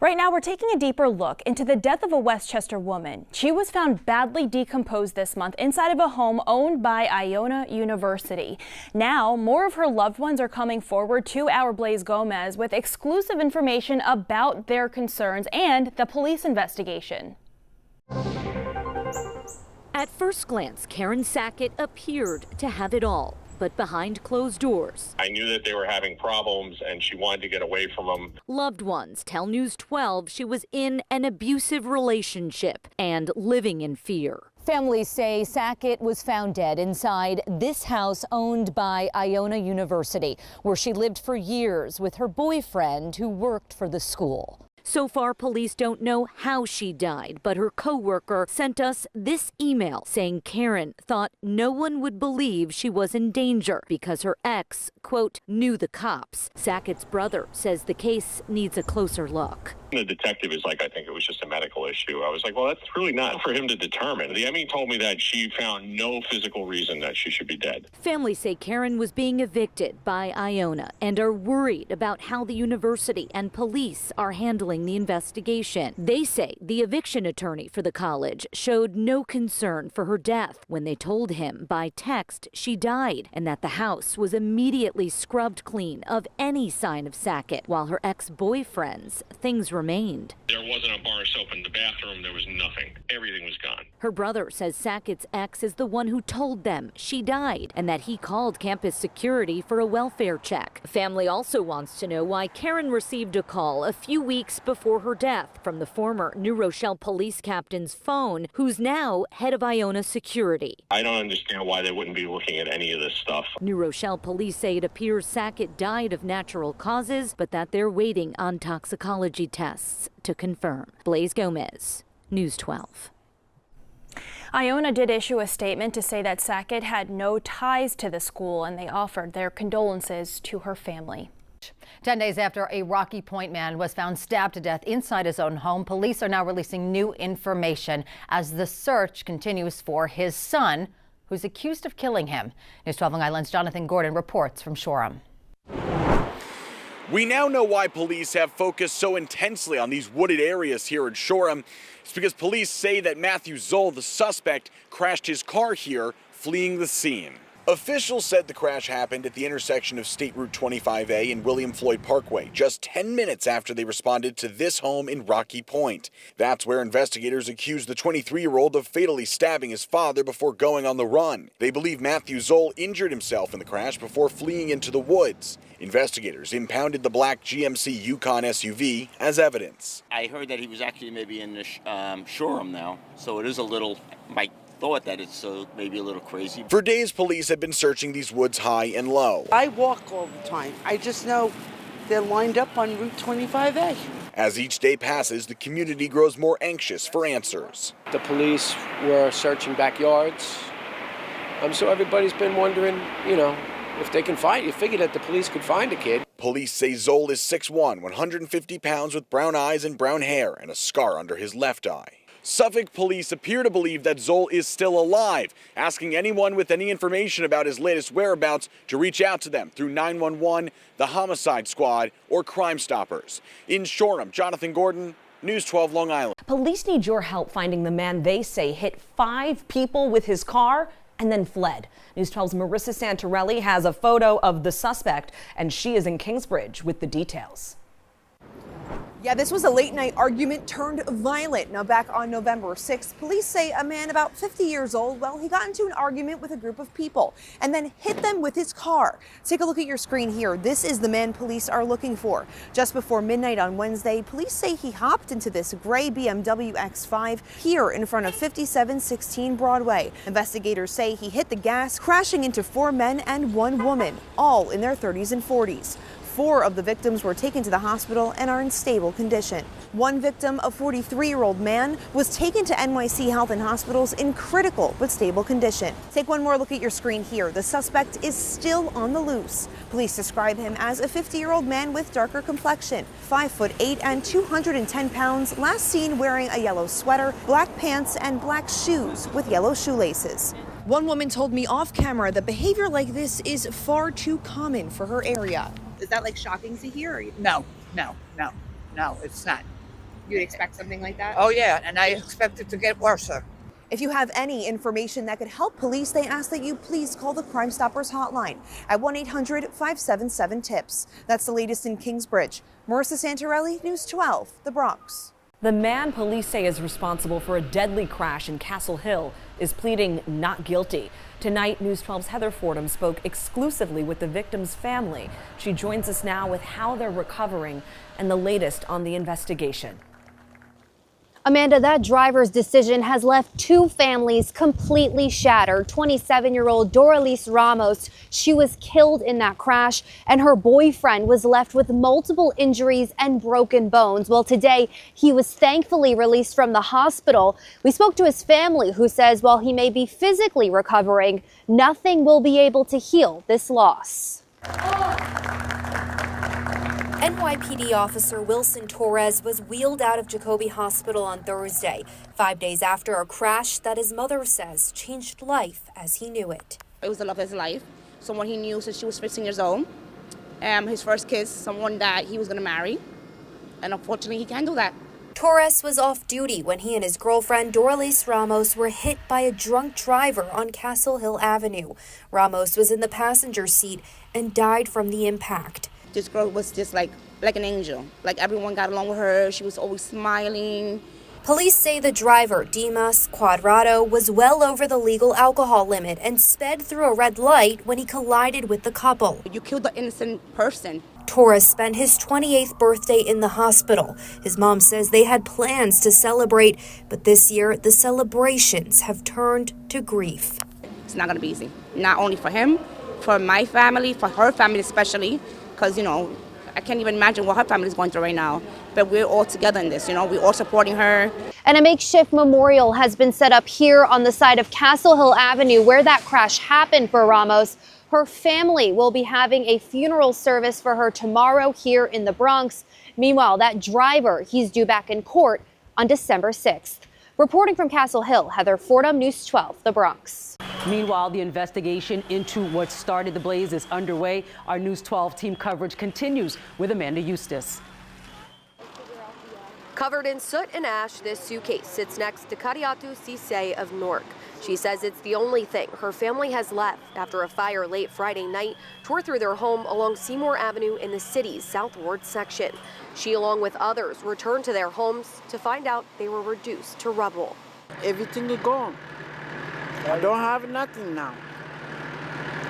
Right now, we're taking a deeper look into the death of a Westchester woman. She was found badly decomposed this month inside of a home owned by Iona University. Now, more of her loved ones are coming forward to our Blaze Gomez with exclusive information about their concerns and the police investigation. At first glance, Karen Sackett appeared to have it all. But behind closed doors, I knew that they were having problems and she wanted to get away from them. Loved ones tell News 12 she was in an abusive relationship and living in fear. Families say Sackett was found dead inside this house owned by Iona University, where she lived for years with her boyfriend who worked for the school. So far, police don't know how she died, but her co-worker sent us this email saying Karen thought no one would believe she was in danger because her ex, quote, knew the cops. Sackett's brother says the case needs a closer look. The detective is like, I think it was just a medical issue. I was like, well, that's really not for him to determine. The ME told me that she found no physical reason that she should be dead. Families say Karen was being evicted by Iona and are worried about how the university and police are handling the investigation. They say the eviction attorney for the college showed no concern for her death when they told him by text she died and that the house was immediately scrubbed clean of any sign of Sackett, while her ex-boyfriend's things remained. There wasn't a bar of soap in the bathroom. There was nothing. Everything was gone. Her brother says Sackett's ex is the one who told them she died and that he called campus security for a welfare check. Family also wants to know why Karen received a call a few weeks before her death from the former New Rochelle police captain's phone, who's now head of Iona security. I don't understand why they wouldn't be looking at any of this stuff. New Rochelle police say it appears Sackett died of natural causes, but that they're waiting on toxicology tests to confirm. Blaze Gomez, News 12. Iona did issue a statement to say that Sackett had no ties to the school, and they offered their condolences to her family. 10 days after a Rocky Point man was found stabbed to death inside his own home, police are now releasing new information as the search continues for his son, who's accused of killing him. News 12 Long Island's Jonathan Gordon reports from Shoreham. We now know why police have focused so intensely on these wooded areas here in Shoreham. It's because police say that Matthew Zoll, the suspect, crashed his car here, fleeing the scene. Officials said the crash happened at the intersection of State Route 25A and William Floyd Parkway, just 10 minutes after they responded to this home in Rocky Point. That's where investigators accused the 23-year-old of fatally stabbing his father before going on the run. They believe Matthew Zoll injured himself in the crash before fleeing into the woods. Investigators impounded the black GMC Yukon SUV as evidence. I heard that he was actually maybe in the Shoreham now, so it is a little, my thought that it's maybe a little crazy. For days, police have been searching these woods high and low. I walk all the time. I just know they're lined up on Route 25A. As each day passes, the community grows more anxious for answers. The police were searching backyards. So everybody's been wondering, if they can find, you figure that the police could find a kid. Police say Zoll is 6'1", 150 pounds with brown eyes and brown hair and a scar under his left eye. Suffolk police appear to believe that Zoll is still alive, asking anyone with any information about his latest whereabouts to reach out to them through 911, the Homicide Squad, or Crime Stoppers. In Shoreham, Jonathan Gordon, News 12 Long Island. Police need your help finding the man they say hit 5 people with his car and then fled. News 12's Marissa Santorelli has a photo of the suspect, and she is in Kingsbridge with the details. Yeah, this was a late night argument turned violent. Now, back on November 6th, police say a man about 50 years old, he got into an argument with a group of people and then hit them with his car. Take a look at your screen here. This is the man police are looking for. Just before midnight on Wednesday, police say he hopped into this gray BMW X5 here in front of 5716 Broadway. Investigators say he hit the gas, crashing into 4 men and 1 woman, all in their 30s and 40s. 4 of the victims were taken to the hospital and are in stable condition. One victim, a 43-year-old man, was taken to NYC Health and Hospitals in critical but stable condition. Take one more look at your screen here. The suspect is still on the loose. Police describe him as a 50-year-old man with darker complexion, 5'8" and 210 pounds, last seen wearing a yellow sweater, black pants, and black shoes with yellow shoelaces. One woman told me off camera that behavior like this is far too common for her area. Is that shocking to hear? No, it's not. You'd expect something like that? Oh, yeah, and I expect it to get worse. If you have any information that could help police, they ask that you please call the Crime Stoppers hotline at 1-800-577-TIPS. That's the latest in Kingsbridge. Marissa Santorelli, News 12, The Bronx. The man police say is responsible for a deadly crash in Castle Hill is pleading not guilty. Tonight, News 12's Heather Fordham spoke exclusively with the victim's family. She joins us now with how they're recovering and the latest on the investigation. Amanda, that driver's decision has left two families completely shattered. 27-year-old Doralise Ramos, she was killed in that crash, and her boyfriend was left with multiple injuries and broken bones. Well, today, he was thankfully released from the hospital. We spoke to his family, who says while he may be physically recovering, nothing will be able to heal this loss. NYPD officer Wilson Torres was wheeled out of Jacoby Hospital on Thursday, 5 days after a crash that his mother says changed life as he knew it. It was the love of his life, someone he knew since she was 15 years old. His first kiss, someone that he was going to marry, and unfortunately he can't do that. Torres was off duty when he and his girlfriend Doralise Ramos were hit by a drunk driver on Castle Hill Avenue. Ramos was in the passenger seat and died from the impact. This girl was just like an angel. Like everyone got along with her. She was always smiling. Police say the driver, Dimas Cuadrado, was well over the legal alcohol limit and sped through a red light when he collided with the couple. You killed the innocent person. Torres spent his 28th birthday in the hospital. His mom says they had plans to celebrate, but this year the celebrations have turned to grief. It's not going to be easy. Not only for him, for my family, for her family especially. Because, I can't even imagine what her family is going through right now. But we're all together in this, we're all supporting her. And a makeshift memorial has been set up here on the side of Castle Hill Avenue where that crash happened for Ramos. Her family will be having a funeral service for her tomorrow here in the Bronx. Meanwhile, that driver, he's due back in court on December 6th. Reporting from Castle Hill, Heather Fordham, News 12, The Bronx. Meanwhile, the investigation into what started the blaze is underway. Our News 12 team coverage continues with Amanda Eustace. Covered in soot and ash, this suitcase sits next to Kariatu Sise of Newark. She says it's the only thing her family has left after a fire late Friday night tore through their home along Seymour Avenue in the city's South Ward section. She, along with others, returned to their homes to find out they were reduced to rubble. Everything is gone. I don't have nothing now.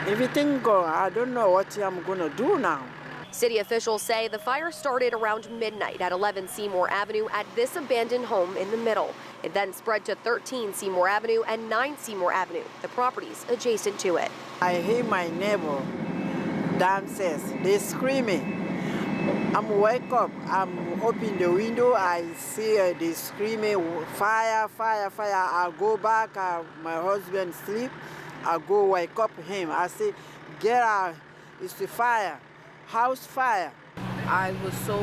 Everything gone. I don't know what I'm going to do now. City officials say the fire started around midnight at 11 Seymour Avenue at this abandoned home in the middle. It then spread to 13 Seymour Avenue and 9 Seymour Avenue, the properties adjacent to it. I hear my neighbor downstairs. They're screaming. I'm wake up. I'm open the window. I see they screaming, fire, fire, fire. I go back. My husband sleep. I go wake up him. I say, get out. It's the fire. House fire. I was so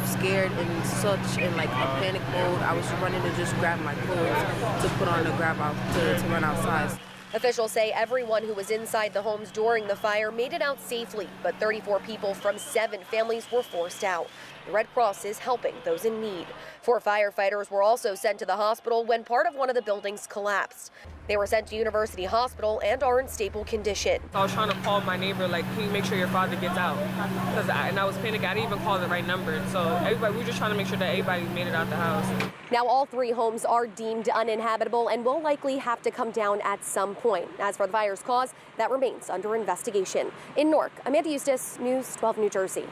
scared and such in like a panic mode. I was running to just grab my clothes to put on to grab out to run outside. Officials say everyone who was inside the homes during the fire made it out safely, but 34 people from 7 families were forced out. The Red Cross is helping those in need. 4 firefighters were also sent to the hospital when part of one of the buildings collapsed. They were sent to University Hospital and are in stable condition. I was trying to call my neighbor, like, can you make sure your father gets out? And I was panicking. I didn't even call the right number. So everybody, we were just trying to make sure that everybody made it out the house. Now all 3 homes are deemed uninhabitable and will likely have to come down at some point. As for the fire's cause, that remains under investigation. In Newark, Amanda Eustace, News 12 New Jersey.